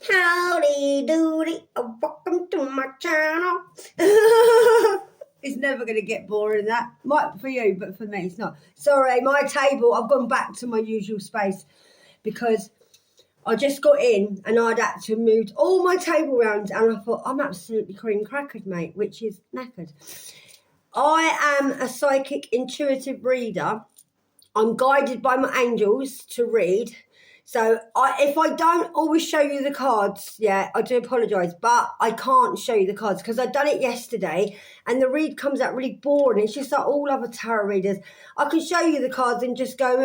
Howdy doody, welcome to my channel. It's never going to get boring, that. Might for you, but for me it's not. Sorry, my table, I've gone back to my usual space because I just got in and I'd had to move all my table around and I thought, I'm absolutely cream crackered, mate, which is knackered. I am a psychic intuitive reader. I'm guided by my angels to read. So if I don't always show you the cards, yeah, I do apologise, but I can't show you the cards because I've done it yesterday and the read comes out really boring. It's just like all other tarot readers. I can show you the cards and just go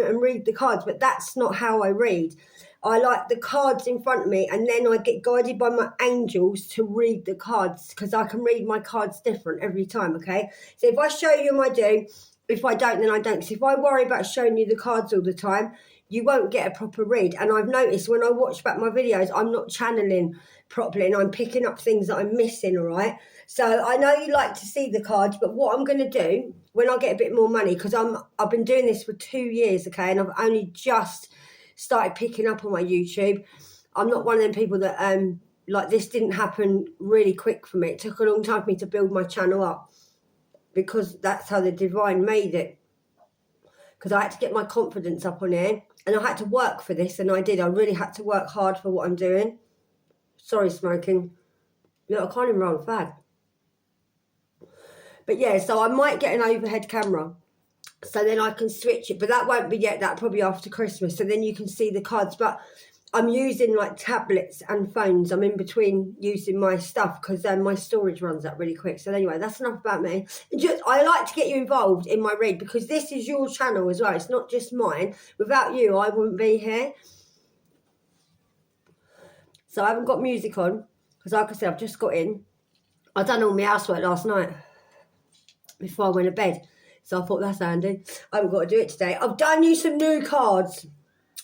and read the cards, but that's not how I read. I like the cards in front of me and then I get guided by my angels to read the cards because I can read my cards different every time, okay? So if I show you, I do. If I don't, then I don't. Because if I worry about showing you the cards all the time, you won't get a proper read. And I've noticed when I watch back my videos, I'm not channeling properly and I'm picking up things that I'm missing, all right? So I know you like to see the cards, but what I'm going to do when I get a bit more money, because I've been doing this for 2 years, okay, and I've only just started picking up on my YouTube. I'm not one of them people that, like, this didn't happen really quick for me. It took a long time for me to build my channel up because that's how the divine made it. Because I had to get my confidence up on here and I had to work for this, and I did. I really had to work hard for what I'm doing. Sorry, smoking. Look, I can't even roll a fag. But yeah, so I might get an overhead camera. So then I can switch it. But that won't be yet. That probably after Christmas. So then you can see the cards. But I'm using like tablets and phones. I'm in between using my stuff because my storage runs out really quick. So anyway, that's enough about me. I like to get you involved in my read because this is your channel as well. It's not just mine. Without you, I wouldn't be here. So I haven't got music on because, like I said, I've just got in. I done all my housework last night before I went to bed. So I thought that's handy. I haven't got to do it today. I've done you some new cards.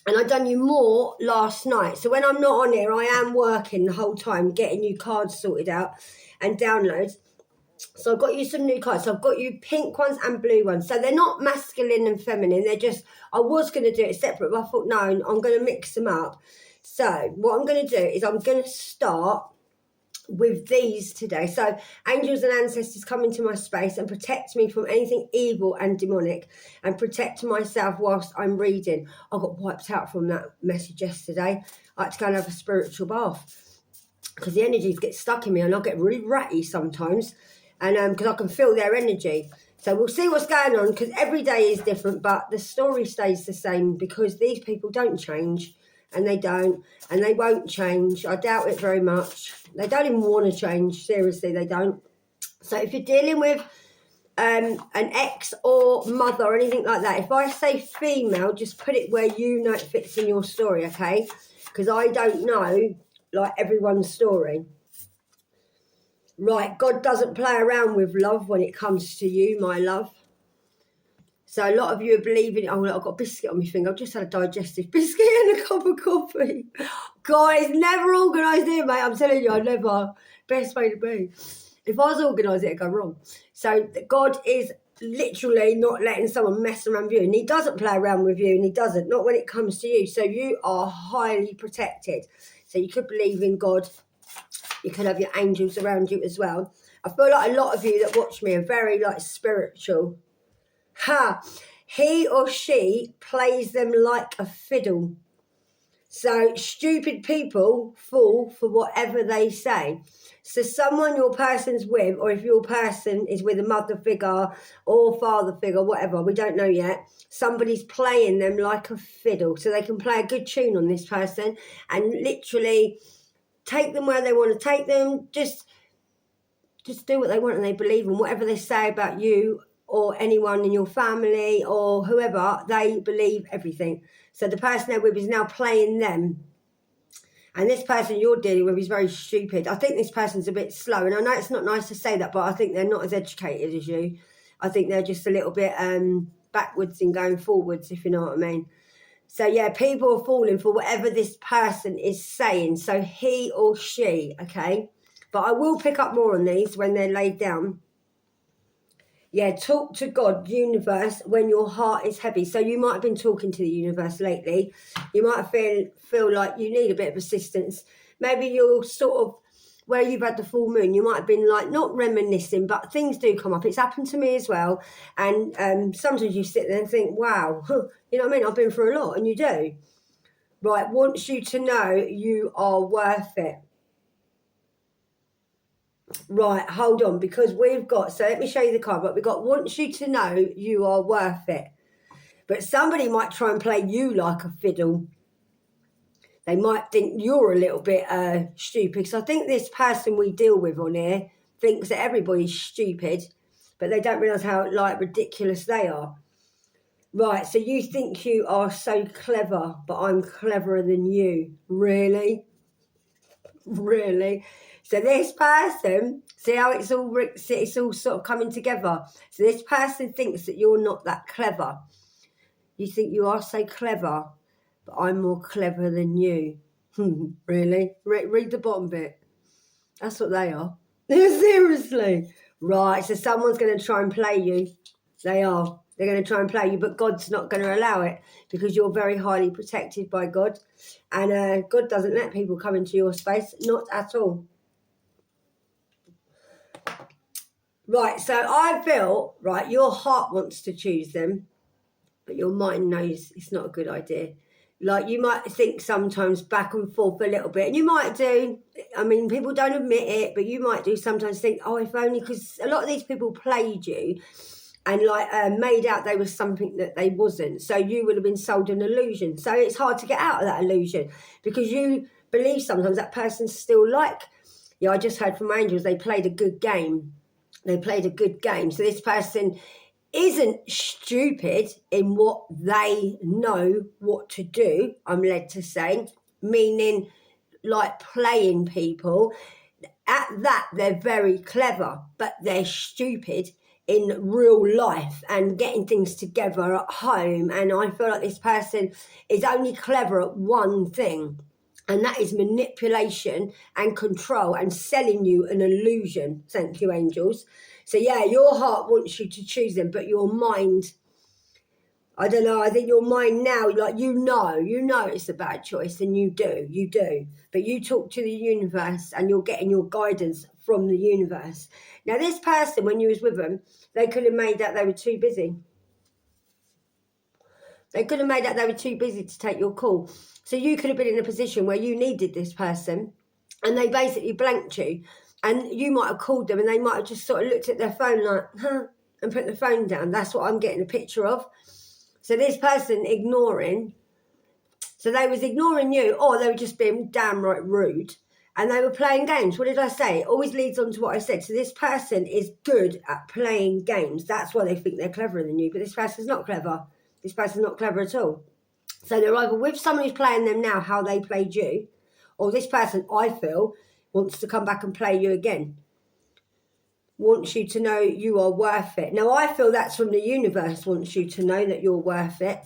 And I've done you more last night. So when I'm not on here, I am working the whole time, getting you cards sorted out and downloads. So I've got you some new cards. So I've got you pink ones and blue ones. So they're not masculine and feminine. They're just, I was going to do it separate, but I thought, no, I'm going to mix them up. So what I'm going to do is I'm going to start with these today. So angels and ancestors come into my space and protect me from anything evil and demonic and protect myself whilst I'm reading. I got wiped out from that message yesterday. I had to go and have a spiritual bath because the energies get stuck in me and I get really ratty sometimes, and because I can feel their energy. So we'll see what's going on because every day is different, but the story stays the same because these people don't change. And they don't, and they won't change. I doubt it very much. They don't even want to change. Seriously, they don't. So if you're dealing with an ex or mother or anything like that, if I say female, just put it where you know it fits in your story, okay? Because I don't know, like, everyone's story. Right, God doesn't play around with love when it comes to you, my love. So a lot of you are believing, oh, I've got a biscuit on my finger. I've just had a digestive biscuit and a cup of coffee. Guys, never organised it, mate. I'm telling you, I never. Best way to be. If I was organised, it'd go wrong. So God is literally not letting someone mess around with you. And he doesn't play around with you, and he doesn't. Not when it comes to you. So you are highly protected. So you could believe in God. You could have your angels around you as well. I feel like a lot of you that watch me are very, like, spiritual. Ha! He or she plays them like a fiddle. So stupid people fall for whatever they say. So someone your person's with, or if your person is with a mother figure or father figure, whatever, we don't know yet, somebody's playing them like a fiddle. So they can play a good tune on this person and literally take them where they want to take them. Just do what they want and they believe in. Whatever they say about you or anyone in your family or whoever, they believe everything. So the person they're with is now playing them. And this person you're dealing with is very stupid. I think this person's a bit slow. And I know it's not nice to say that, but I think they're not as educated as you. I think they're just a little bit backwards in going forwards, if you know what I mean. So, yeah, people are falling for whatever this person is saying. So he or she, okay? But I will pick up more on these when they're laid down. Yeah, talk to God, universe, when your heart is heavy. So you might have been talking to the universe lately. You might feel like you need a bit of assistance. Maybe you're sort of where you've had the full moon. You might have been like not reminiscing, but things do come up. It's happened to me as well. And sometimes you sit there and think, wow, you know what I mean? I've been through a lot, and you do. Right, wants you to know you are worth it. Right, hold on, because we've got, so let me show you the card, but we've got wants you to know you are worth it. But somebody might try and play you like a fiddle. They might think you're a little bit stupid. Because I think this person we deal with on here thinks that everybody's stupid, but they don't realise how like ridiculous they are. Right, so you think you are so clever, but I'm cleverer than you. Really? Really? So this person, see how it's all sort of coming together. So this person thinks that you're not that clever. You think you are so clever, but I'm more clever than you. Really? Read the bottom bit. That's what they are. Seriously. Right, so someone's going to try and play you. They are. They're going to try and play you, but God's not going to allow it because you're very highly protected by God. And God doesn't let people come into your space, not at all. Right, so I feel, right, your heart wants to choose them, but your mind knows it's not a good idea. Like you might think sometimes back and forth a little bit, and you might do. I mean, people don't admit it, but you might do sometimes think, oh, if only, because a lot of these people played you and like made out they were something that they wasn't. So you would have been sold an illusion. So it's hard to get out of that illusion because you believe sometimes that person's still like, yeah, I just heard from angels, they played a good game. They played a good game. So this person isn't stupid in what they know what to do, I'm led to say, meaning like playing people. At that, they're very clever, but they're stupid in real life and getting things together at home. And I feel like this person is only clever at one thing, and that is manipulation and control and selling you an illusion. Thank you, angels. So yeah, your heart wants you to choose them, but your mind, I don't know, I think your mind now, like you know it's a bad choice, and you do. But you talk to the universe and you're getting your guidance from the universe. Now this person, when you was with them, they could have made that they were too busy. They could have made that they were too busy to take your call. So you could have been in a position where you needed this person and they basically blanked you. And you might have called them and they might have just sort of looked at their phone like, huh, and put the phone down. That's what I'm getting a picture of. So this person ignoring, so they was ignoring you, or they were just being damn right rude. And they were playing games. What did I say? It always leads on to what I said. So this person is good at playing games. That's why they think they're cleverer than you. But this person's not clever. This person's not clever at all. So they're either with someone who's playing them now how they played you, or this person, I feel, wants to come back and play you again. Wants you to know you are worth it. Now, I feel that's from the universe, wants you to know that you're worth it.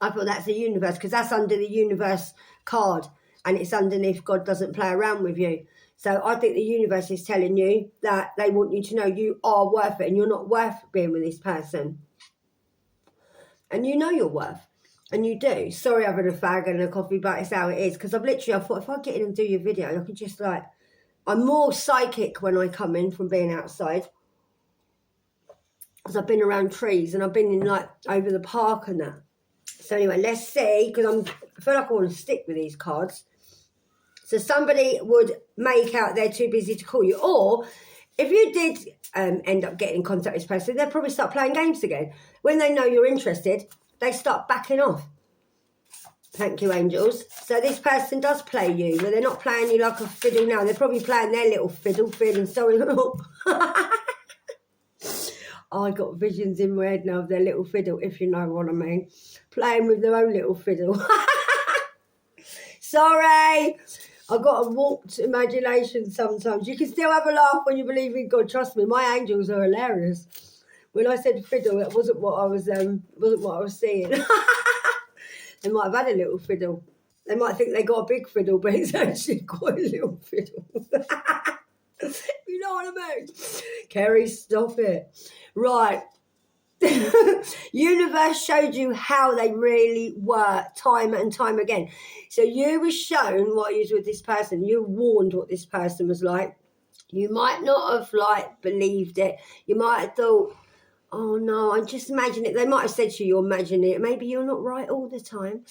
I feel that's the universe, because that's under the universe card, and it's underneath God doesn't play around with you. So I think the universe is telling you that they want you to know you are worth it, and you're not worth being with this person. And you know you're worth. And you do. Sorry, I've had a fag and a coffee, but it's how it is. Because I thought, if I get in and do your video, I could just like, I'm more psychic when I come in from being outside. Because I've been around trees and I've been in like over the park and that. So anyway, let's see, because I feel like I want to stick with these cards. So somebody would make out they're too busy to call you. Or if you did end up getting in contact with this person, they'll probably start playing games again. When they know you're interested, they start backing off. Thank you, angels. So this person does play you, but they're not playing you like a fiddle now. They're probably playing their little fiddle, feeling sorry. I got visions in my head now of their little fiddle, if you know what I mean. Playing with their own little fiddle. Sorry. I've got a warped imagination sometimes. You can still have a laugh when you believe in God. Trust me, my angels are hilarious. When I said fiddle, it wasn't what I was seeing. They might have had a little fiddle. They might think they got a big fiddle, but it's actually quite a little fiddle. You know what I mean? Kerry, stop it. Right. Universe showed you how they really were time and time again. So you were shown what you was with this person. You were warned what this person was like. You might not have like believed it. You might have thought, oh no, I just imagine it. They might have said to you, you're imagining it. Maybe you're not right all the time.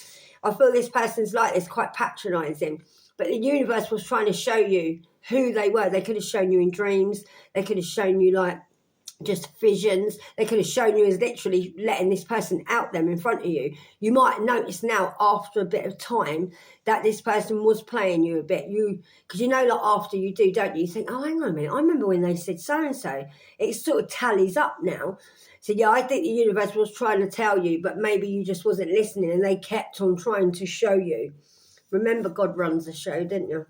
I feel this person's like this, quite patronising. But the universe was trying to show you who they were. They could have shown you in dreams. They could have shown you like just visions. They could have shown you as literally letting this person out them in front of you. You might notice now after a bit of time that this person was playing you a bit. Because you know, like after you do, don't you? You think, oh, hang on a minute. I remember when they said so and so. It sort of tallies up now. So yeah, I think the universe was trying to tell you, but maybe you just wasn't listening, and they kept on trying to show you. Remember, God runs the show, didn't you?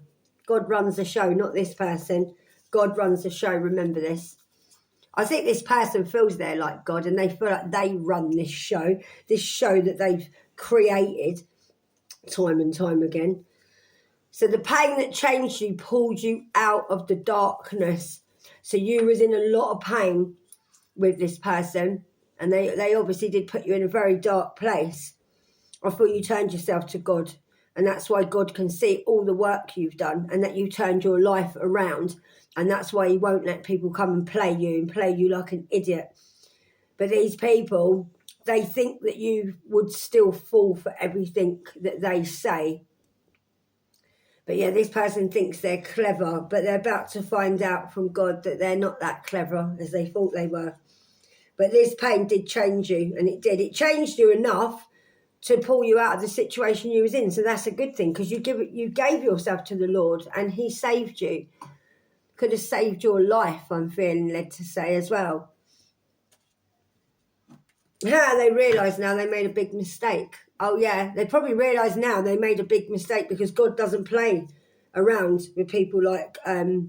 God runs the show, not this person. God runs the show. Remember this. I think this person feels they're like God, and they feel like they run this show that they've created time and time again. So the pain that changed you pulled you out of the darkness. So you was in a lot of pain with this person, and they obviously did put you in a very dark place. I feel you turned yourself to God, and that's why God can see all the work you've done and that you turned your life around. And that's why he won't let people come and play you like an idiot. But these people, they think that you would still fall for everything that they say. But yeah, this person thinks they're clever, but they're about to find out from God that they're not that clever as they thought they were. But this pain did change you, and it did. It changed you enough to pull you out of the situation you was in. So that's a good thing, because you gave yourself to the Lord, and he saved you. Could have saved your life, I'm feeling led to say as well. Yeah, they realise now they made a big mistake. Oh yeah, they probably realise now they made a big mistake, because God doesn't play around with people like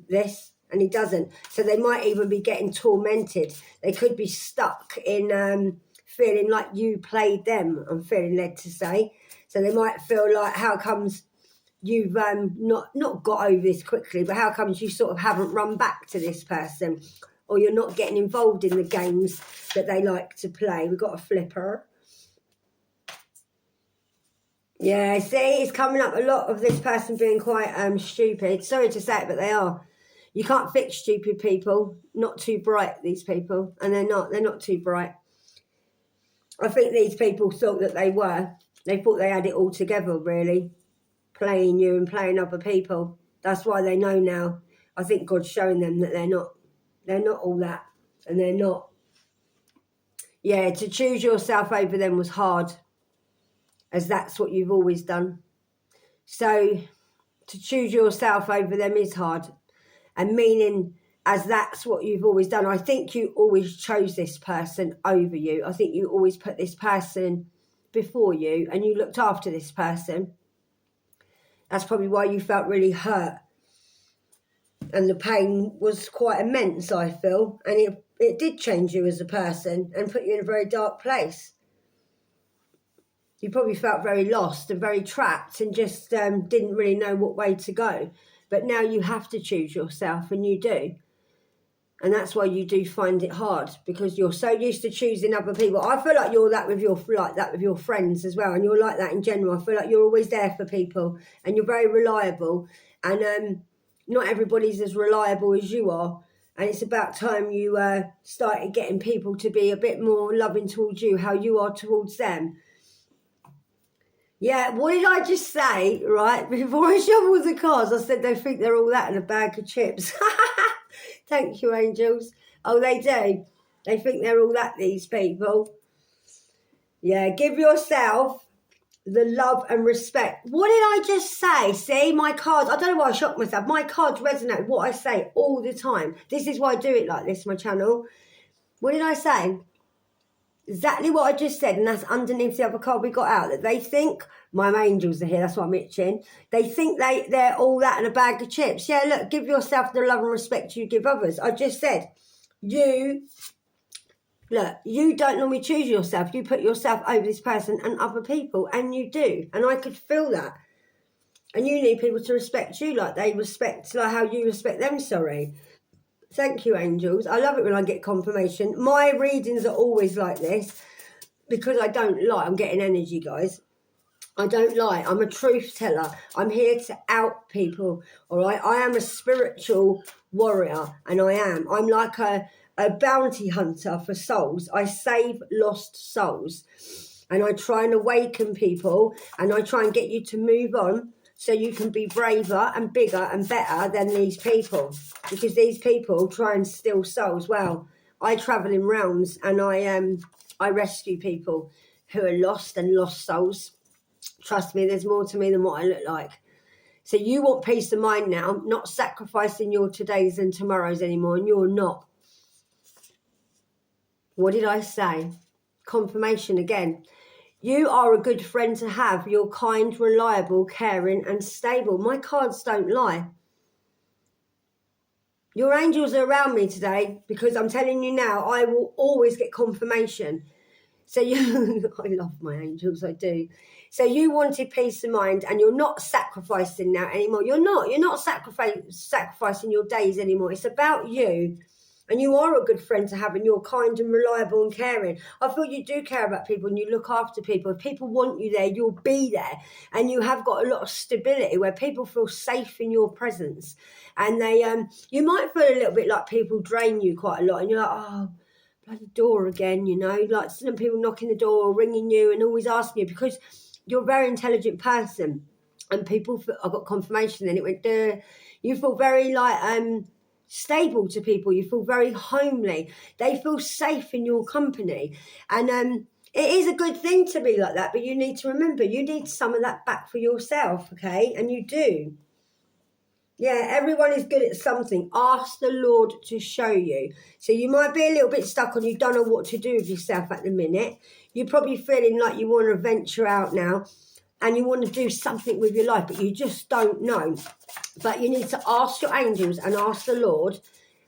this, and he doesn't. So they might even be getting tormented. They could be stuck in feeling like you played them, I'm feeling led to say. So they might feel like, how comes you've not got over this quickly, but how comes you sort of haven't run back to this person, or you're not getting involved in the games that they like to play? We've got a flipper. Yeah, see, it's coming up a lot of this person being quite stupid. Sorry to say it, but they are. You can't fix stupid people. Not too bright, these people, and they're not too bright. I think these people thought that they were. They thought they had it all together, really. Playing you and playing other people. That's why they know now. I think God's showing them that they're not all that, and they're not. Yeah, to choose yourself over them was hard, as that's what you've always done. So to choose yourself over them is hard, and meaning as that's what you've always done. I think you always chose this person over you. I think you always put this person before you, and you looked after this person. That's probably why you felt really hurt. And the pain was quite immense, I feel. And it did change you as a person and put you in a very dark place. You probably felt very lost and very trapped, and just didn't really know what way to go. But now you have to choose yourself, and you do. And that's why you do find it hard, because you're so used to choosing other people. I feel like you're that with your friends as well, and you're like that in general. I feel like you're always there for people, and you're very reliable. And not everybody's as reliable as you are. And it's about time you started getting people to be a bit more loving towards you, how you are towards them. Yeah, what did I just say, right? Before I shuffled the cards, I said they think they're all that in a bag of chips. Thank you, angels. Oh, they do. They think they're all that, these people. Yeah, give yourself the love and respect. What did I just say? See, my cards, I don't know why I shocked myself. My cards resonate with what I say all the time. This is why I do it like this, my channel. What did I say? Exactly what I just said, and that's underneath the other card we got out, that they think, my angels are here, that's why I'm itching, they think they're all that in a bag of chips. Yeah, look, give yourself the love and respect you give others. I just said, you don't normally choose yourself. You put yourself over this person and other people, and you do. And I could feel that. And you need people to respect you like they respect, like how you respect them, sorry. Thank you, angels. I love it when I get confirmation. My readings are always like this because I don't lie. I'm getting energy, guys. I don't lie. I'm a truth teller. I'm here to out people, all right? I am a spiritual warrior, and I'm like a bounty hunter for souls. I save lost souls, and I try and awaken people, and I try and get you to move on so you can be braver and bigger and better than these people, because these people try and steal souls. Well, I travel in realms, and I rescue people who are lost and lost souls. Trust me, there's more to me than what I look like. So you want peace of mind now, not sacrificing your todays and tomorrows anymore, and you're not. What did I say? Confirmation again. You are a good friend to have. You're kind, reliable, caring, and stable. My cards don't lie. Your angels are around me today because I'm telling you now, I will always get confirmation. So you, I love my angels, I do. So you wanted peace of mind, and you're not sacrificing now anymore. You're not sacrificing your days anymore. It's about you, and you are a good friend to have, and you're kind and reliable and caring. I feel you do care about people, and you look after people. If people want you there, you'll be there, and you have got a lot of stability where people feel safe in your presence, and you might feel a little bit like people drain you quite a lot, and you're like, oh, bloody door again, you know, like some people knocking the door or ringing you and always asking you, because you're a very intelligent person, and people feel, I got confirmation then it went, you feel very like stable to people, you feel very homely, they feel safe in your company, and it is a good thing to be like that, but you need to remember you need some of that back for yourself, okay? And you do. Yeah, everyone is good at something. Ask the Lord to show you. So you might be a little bit stuck on you don't know what to do with yourself at the minute. You're probably feeling like you want to venture out now and you want to do something with your life, but you just don't know. But you need to ask your angels and ask the Lord,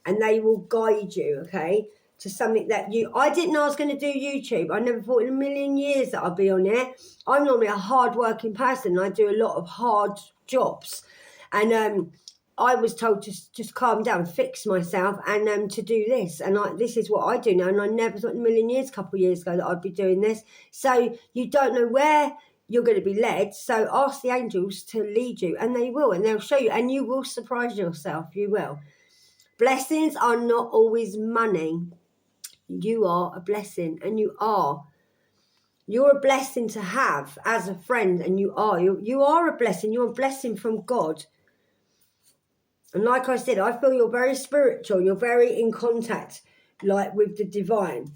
and they will guide you, okay, to something that I didn't know I was going to do YouTube. I never thought in a million years that I'd be on it. I'm normally a hard-working person. I do a lot of hard jobs. And I was told to just calm down, fix myself, and to do this. And this is what I do now. And I never thought in a million years, a couple of years ago, that I'd be doing this. So you don't know where you're going to be led. So ask the angels to lead you, and they will, and they'll show you, and you will surprise yourself. You will. Blessings are not always money. You are a blessing, and you are. You're a blessing to have as a friend, and you are. You are a blessing. You're a blessing from God. And like I said, I feel you're very spiritual. You're very in contact, like, with the divine.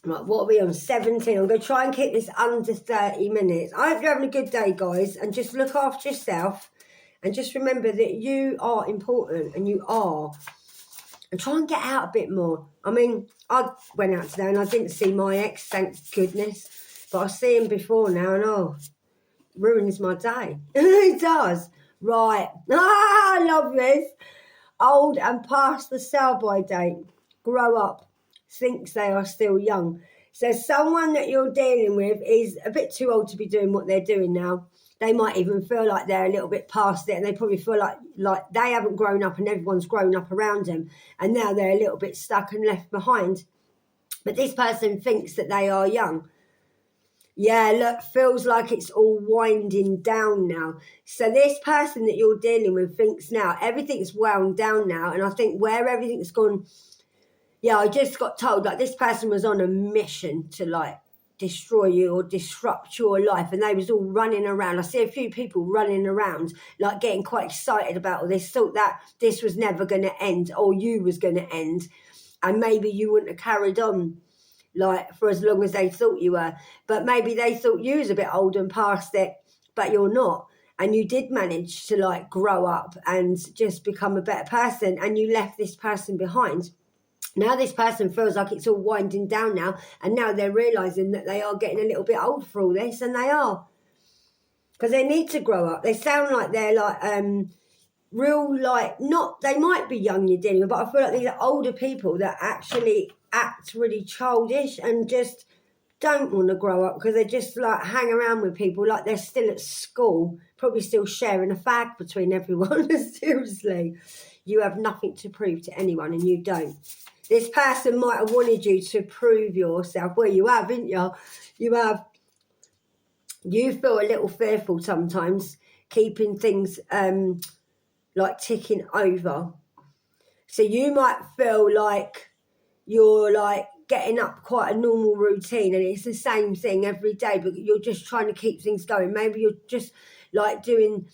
Right, what are we on? 17. I'm going to try and keep this under 30 minutes. I hope you're having a good day, guys. And just look after yourself. And just remember that you are important, and you are. And try and get out a bit more. I mean, I went out today and I didn't see my ex, thank goodness. But I see him before now, and ruins my day. It does. Right. I love this. Old and past the sell-by date. Grow up. Thinks they are still young. So someone that you're dealing with is a bit too old to be doing what they're doing now. They might even feel like they're a little bit past it, and they probably feel like they haven't grown up and everyone's grown up around them, and now they're a little bit stuck and left behind. But this person thinks that they are young. Yeah, look, feels like it's all winding down now. So this person that you're dealing with thinks now everything's wound down now. And I think where everything's gone, yeah, I just got told like this person was on a mission to like destroy you or disrupt your life. And they was all running around. I see a few people running around, like getting quite excited about all this, thought that this was never going to end, or you was going to end. And maybe you wouldn't have carried on like for as long as they thought you were, but maybe they thought you was a bit old and past it, but you're not, and you did manage to like grow up and just become a better person, and you left this person behind. Now this person feels like it's all winding down now, and now they're realizing that they are getting a little bit old for all this, and they are, because they need to grow up. They sound like they're like real, like, not, they might be young you're dealing with, but I feel like these are older people that actually act really childish and just don't want to grow up because they just like hang around with people like they're still at school, probably still sharing a fag between everyone. Seriously, you have nothing to prove to anyone and you don't. This person might have wanted you to prove yourself. Well, you have, haven't you? You have. You feel a little fearful sometimes, keeping things like ticking over. So you might feel like you're like getting up quite a normal routine and it's the same thing every day, but you're just trying to keep things going. Maybe you're just like doing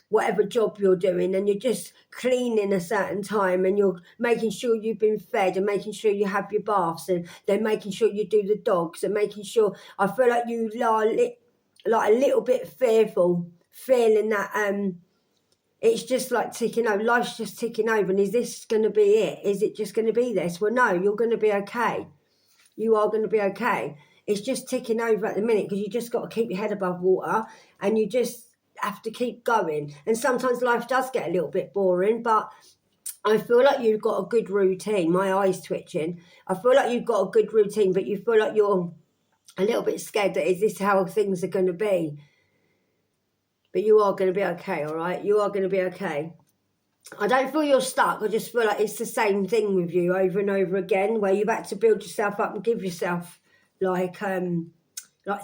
whatever job you're doing and you're just cleaning a certain time and you're making sure you've been fed and making sure you have your baths and then making sure you do the dogs and making sure. I feel like you are like a little bit fearful, feeling that it's just like ticking over. Life's just ticking over. And is this going to be it? Is it just going to be this? Well, no, you're going to be okay. You are going to be okay. It's just ticking over at the minute because you just got to keep your head above water and you just have to keep going. And sometimes life does get a little bit boring, but I feel like you've got a good routine. My eye's twitching. I feel like you've got a good routine, but you feel like you're a little bit scared that is this how things are going to be? But you are going to be okay, all right? You are going to be okay. I don't feel you're stuck. I just feel like it's the same thing with you over and over again, where you've had to build yourself up and give yourself like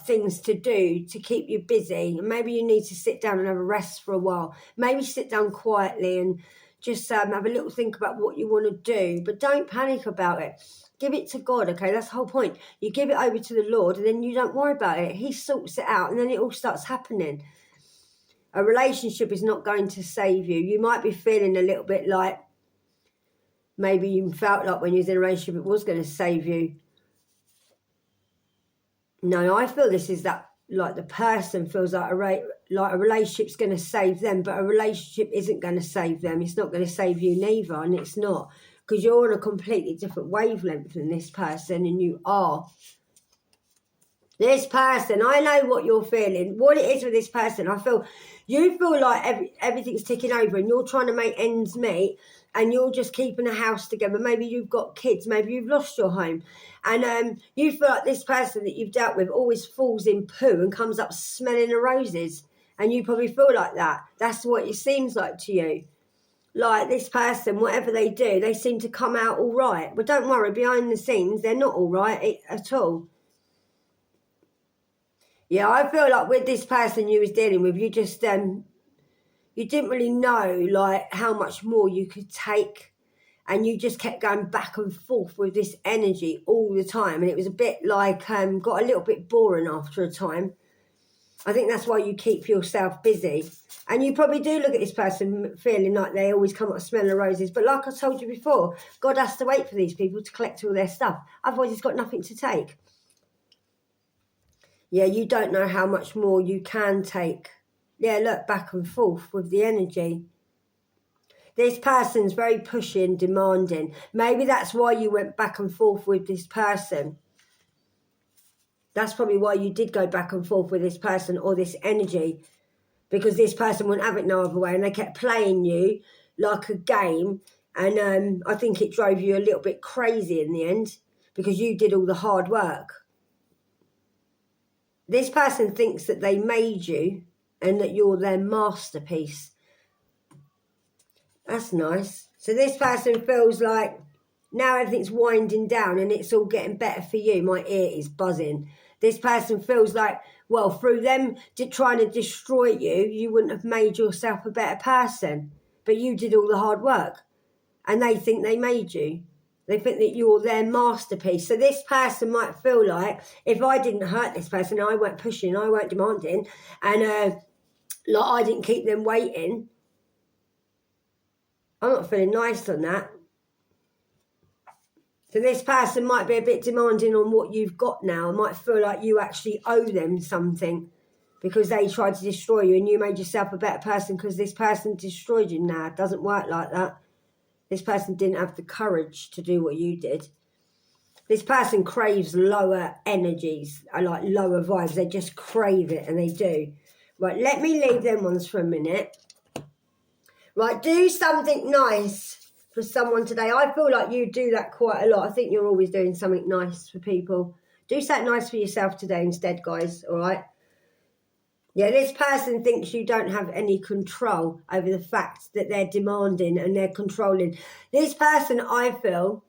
things to do to keep you busy. And maybe you need to sit down and have a rest for a while. Maybe sit down quietly and just have a little think about what you want to do. But don't panic about it. Give it to God, okay? That's the whole point. You give it over to the Lord and then you don't worry about it. He sorts it out and then it all starts happening. A relationship is not going to save you. You might be feeling a little bit like maybe you felt like when you was in a relationship it was going to save you. No, I feel this is that like the person feels like a relationship's going to save them, but a relationship isn't going to save them. It's not going to save you neither, and it's not, because you're on a completely different wavelength than this person, and you are. This person, I know what you're feeling. What it is with this person, you feel like everything's ticking over and you're trying to make ends meet and you're just keeping a house together. Maybe you've got kids, maybe you've lost your home. And you feel like this person that you've dealt with always falls in poo and comes up smelling the roses. And you probably feel like that. That's what it seems like to you. Like this person, whatever they do, they seem to come out all right. But don't worry, behind the scenes, they're not all right at all. Yeah, I feel like with this person you was dealing with, you just you didn't really know like how much more you could take, and you just kept going back and forth with this energy all the time, and it was a bit like got a little bit boring after a time. I think that's why you keep yourself busy, and you probably do look at this person feeling like they always come up smelling roses. But like I told you before, God has to wait for these people to collect all their stuff, otherwise he's got nothing to take. Yeah, you don't know how much more you can take. Yeah, look, back and forth with the energy. This person's very pushy and demanding. Maybe that's why you went back and forth with this person. That's probably why you did go back and forth with this person or this energy, because this person wouldn't have it no other way, and they kept playing you like a game. And I think it drove you a little bit crazy in the end because you did all the hard work. This person thinks that they made you and that you're their masterpiece. That's nice. So this person feels like now everything's winding down and it's all getting better for you. My ear is buzzing. This person feels like, well, through them trying to destroy you, you wouldn't have made yourself a better person. But you did all the hard work. And they think they made you. They think that you're their masterpiece. So this person might feel like, if I didn't hurt this person, I weren't pushing, I weren't demanding, and like I didn't keep them waiting, I'm not feeling nice on that. So this person might be a bit demanding on what you've got now. Might feel like you actually owe them something because they tried to destroy you and you made yourself a better person because this person destroyed you. Nah, it doesn't work like that. This person didn't have the courage to do what you did. This person craves lower energies, like lower vibes. They just crave it, and they do. Right, let me leave them ones for a minute. Right, do something nice for someone today. I feel like you do that quite a lot. I think you're always doing something nice for people. Do something nice for yourself today instead, guys, all right? Yeah, this person thinks you don't have any control over the fact that they're demanding and they're controlling. This person, I feel,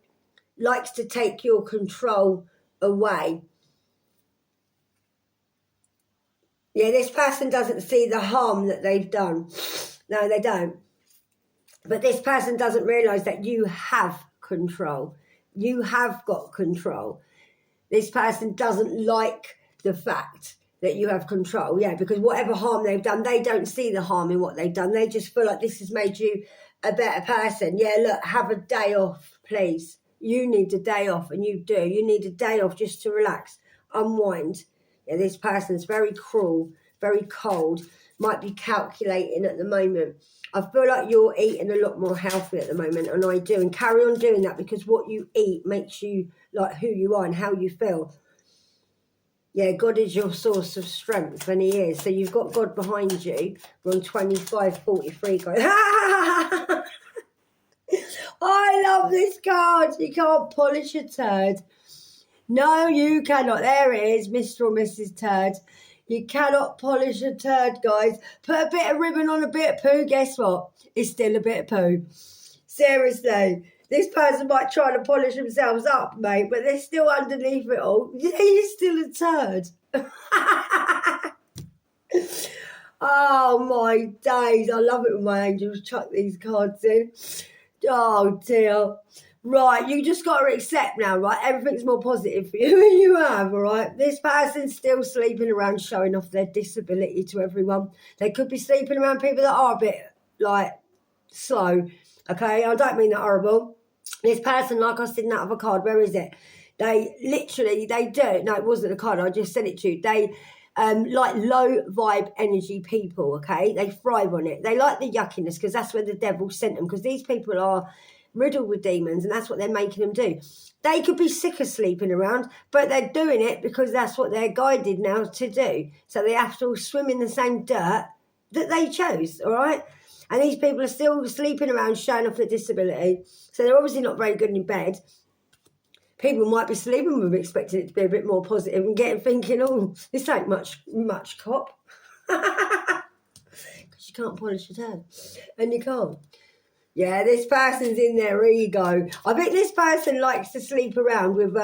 likes to take your control away. Yeah, this person doesn't see the harm that they've done. No, they don't. But this person doesn't realise that you have control. You have got control. This person doesn't like the fact that you have control. Yeah, because whatever harm they've done, they don't see the harm in what they've done. They just feel like this has made you a better person. Yeah, look, have a day off, please. You need a day off, and you do. You need a day off just to relax, unwind. Yeah, this person's very cruel, very cold, might be calculating at the moment. I feel like you're eating a lot more healthy at the moment, and I do. And carry on doing that, because what you eat makes you like who you are and how you feel. Yeah, God is your source of strength, and He is. So you've got God behind you. We're on 2543, guys. I love this card. You can't polish a turd. No, you cannot. There it is, Mr. or Mrs. Turd. You cannot polish a turd, guys. Put a bit of ribbon on a bit of poo. Guess what? It's still a bit of poo. Seriously. This person might try to polish themselves up, mate, but they're still underneath it all. You're still a turd. Oh, my days. I love it when my angels chuck these cards in. Oh, dear. Right, you just got to accept now, right? Everything's more positive for you than you have, all right? This person's still sleeping around showing off their disability to everyone. They could be sleeping around people that are a bit, like, slow, okay? I don't mean that horrible. This person, like I said in that other card, where is it? They do. No, it wasn't a card. I just said it to you. They like low vibe energy people, okay? They thrive on it. They like the yuckiness because that's where the devil sent them, because these people are riddled with demons, and that's what they're making them do. They could be sick of sleeping around, but they're doing it because that's what they're guided now to do. So they have to swim in the same dirt that they chose, all right? And these people are still sleeping around showing off their disability. So they're obviously not very good in bed. People might be sleeping with them, expecting it to be a bit more positive and thinking, oh, this ain't much cop. Because you can't polish your hair. And you can't. Yeah, this person's in their ego. I think this person likes to sleep around with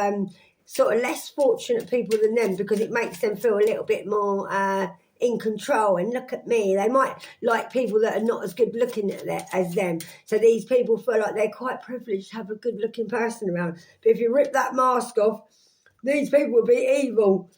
sort of less fortunate people than them, because it makes them feel a little bit more in control. And look at me. They might like people that are not as good looking as them. So these people feel like they're quite privileged to have a good looking person around. But if you rip that mask off, these people will be evil.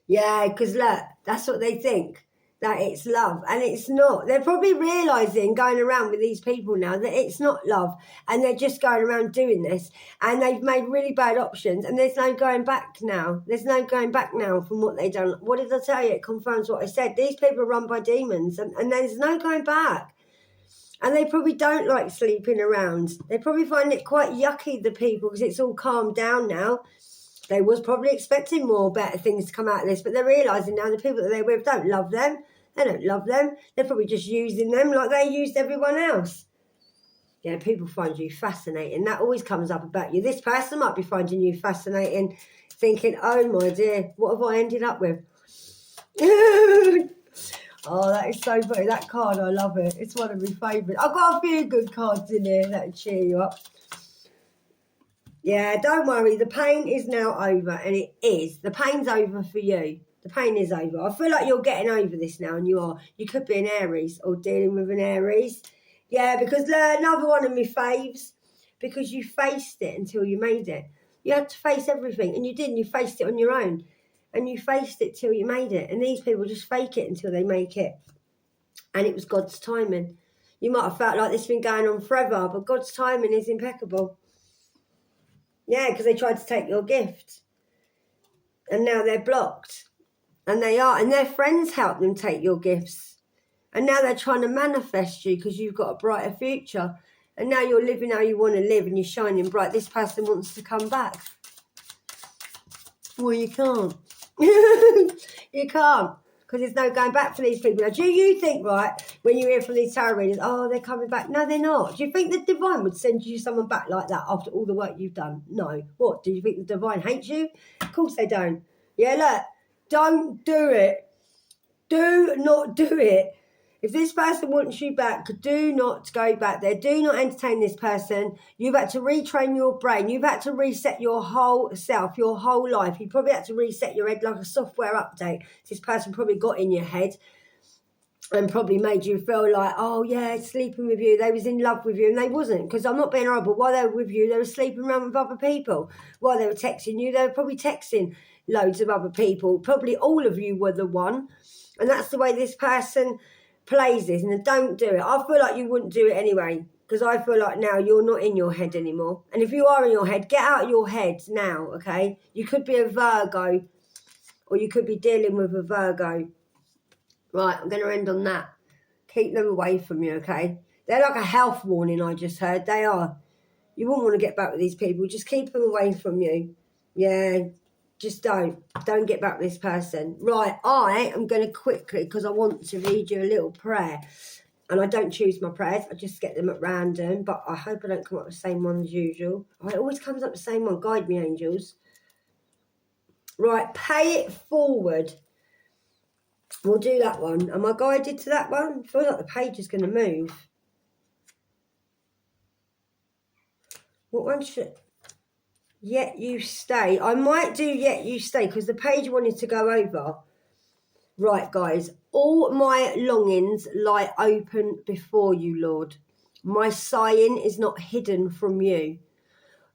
Yeah, because look, that's what they think. That it's love, and it's not. They're probably realising, going around with these people now, that it's not love, and they're just going around doing this, and they've made really bad options, and there's no going back now. There's no going back now from what they've done. What did I tell you? It confirms what I said. These people are run by demons, and there's no going back. And they probably don't like sleeping around. They probably find it quite yucky, the people, because it's all calmed down now. They was probably expecting more better things to come out of this, but they're realising now the people that they're with don't love them. They don't love them. They're probably just using them like they used everyone else. Yeah, people find you fascinating. That always comes up about you. This person might be finding you fascinating, thinking, oh my dear, what have I ended up with? Oh, that is so funny. That card, I love it. It's one of my favourites. I've got a few good cards in here that'll cheer you up. Yeah, don't worry. The pain is now over, and it is. The pain's over for you. The pain is over. I feel like you're getting over this now, and you are. You could be an Aries or dealing with an Aries. Yeah, because another one of my faves, because you faced it until you made it. You had to face everything, and you did, and you faced it on your own. And you faced it till you made it. And these people just fake it until they make it. And it was God's timing. You might have felt like this has been going on forever, but God's timing is impeccable. Yeah, because they tried to take your gift. And now they're blocked. And they are. And their friends help them take your gifts. And now they're trying to manifest you because you've got a brighter future. And now you're living how you want to live and you're shining bright. This person wants to come back. Well, you can't. You can't. because there's no going back for these people. Now, do you think, right, when you hear from these tarot readers, oh, they're coming back? No, they're not. Do you think the divine would send you someone back like that after all the work you've done? No. What, do you think the divine hates you? Of course they don't. Yeah, look, don't do it. Do not do it. If this person wants you back, do not go back there. Do not entertain this person. You've had to retrain your brain. You've had to reset your whole self, your whole life. You probably had to reset your head like a software update. This person probably got in your head and probably made you feel like, oh yeah, sleeping with you, they was in love with you, and they wasn't, because I'm not being horrible. While they were with you, they were sleeping around with other people. While they were texting you, they were probably texting loads of other people. Probably all of you were the one, and that's the way this person plays this. And don't do it. I feel like you wouldn't do it anyway, because I feel like now you're not in your head anymore. And if you are in your head, get out of your head now, okay? You could be a Virgo, or you could be dealing with a Virgo. Right, I'm going to end on that. Keep them away from you, okay? They're like a health warning, I just heard. They are. You wouldn't want to get back with these people. Just keep them away from you. Yeah, just don't. Don't get back with this person. Right, I am going to quickly, because I want to read you a little prayer. And I don't choose my prayers. I just get them at random. But I hope I don't come up with the same one as usual. Oh, it always comes up with the same one. Guide me, angels. Right, pay it forward. We'll do that one. Am I guided to that one? I feel like the page is going to move. What one should... Yet you stay. I might do yet you stay, because the page wanted to go over. Right, guys. All my longings lie open before you, Lord. My sighing is not hidden from you.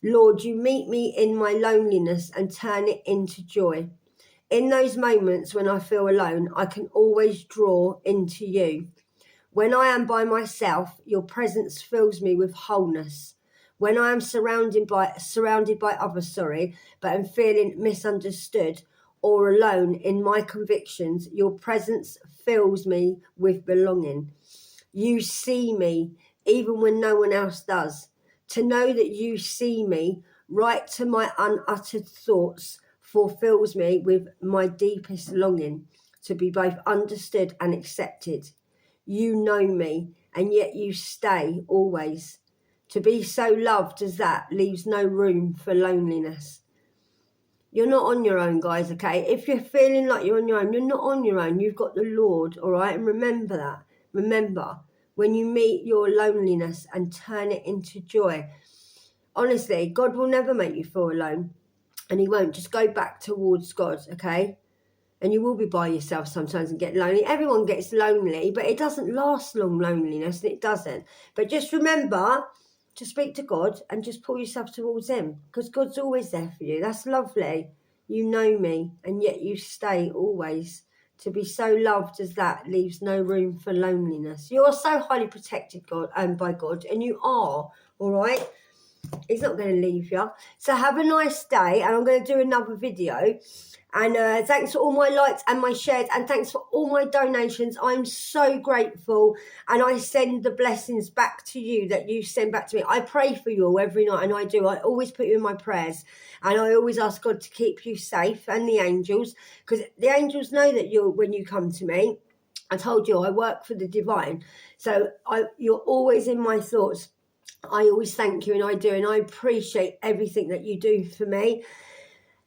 Lord, you meet me in my loneliness and turn it into joy. In those moments when I feel alone, I can always draw into you. When I am by myself, your presence fills me with wholeness. When I am surrounded by others, but am feeling misunderstood or alone in my convictions, your presence fills me with belonging. You see me even when no one else does. To know that you see me right to my unuttered thoughts fulfills me with my deepest longing to be both understood and accepted. You know me, and yet you stay always. To be so loved as that leaves no room for loneliness. You're not on your own, guys, okay? If you're feeling like you're on your own, you're not on your own. You've got the Lord, all right? And remember that. Remember, when you meet your loneliness and turn it into joy. Honestly, God will never make you feel alone. And he won't. Just go back towards God, okay? And you will be by yourself sometimes and get lonely. Everyone gets lonely, but it doesn't last long, loneliness. It doesn't. But just remember to speak to God and just pull yourself towards him, because God's always there for you. That's lovely. You know me, and yet you stay always. To be so loved as that leaves no room for loneliness. You are so highly protected by God, and you are, all right? He's not going to leave you. So have a nice day, and I'm going to do another video. And thanks for all my likes and my shares, and thanks for all my donations. I'm so grateful, and I send the blessings back to you that you send back to me. I pray for you all every night, and I do. I always put you in my prayers, and I always ask God to keep you safe, and the angels, because the angels know that when you come to me. I told you I work for the divine, so you're always in my thoughts. I always thank you, and I do, and I appreciate everything that you do for me.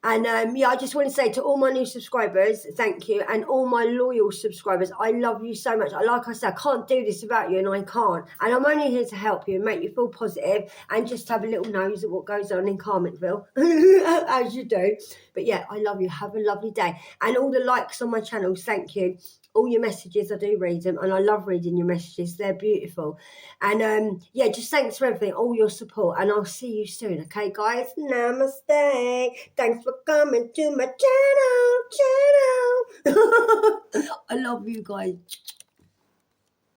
And yeah, I just want to say to all my new subscribers, thank you. And all my loyal subscribers, I love you so much. Like I said, I can't do this without you, and I can't. And I'm only here to help you and make you feel positive and just have a little nose at what goes on in Carmenville, as you do. But yeah, I love you. Have a lovely day. And all the likes on my channels, thank you. All your messages, I do read them, and I love reading your messages. They're beautiful. And yeah, just thanks for everything, all your support, and I'll see you soon, okay, guys? Namaste. Thanks for coming to my channel. I love you guys.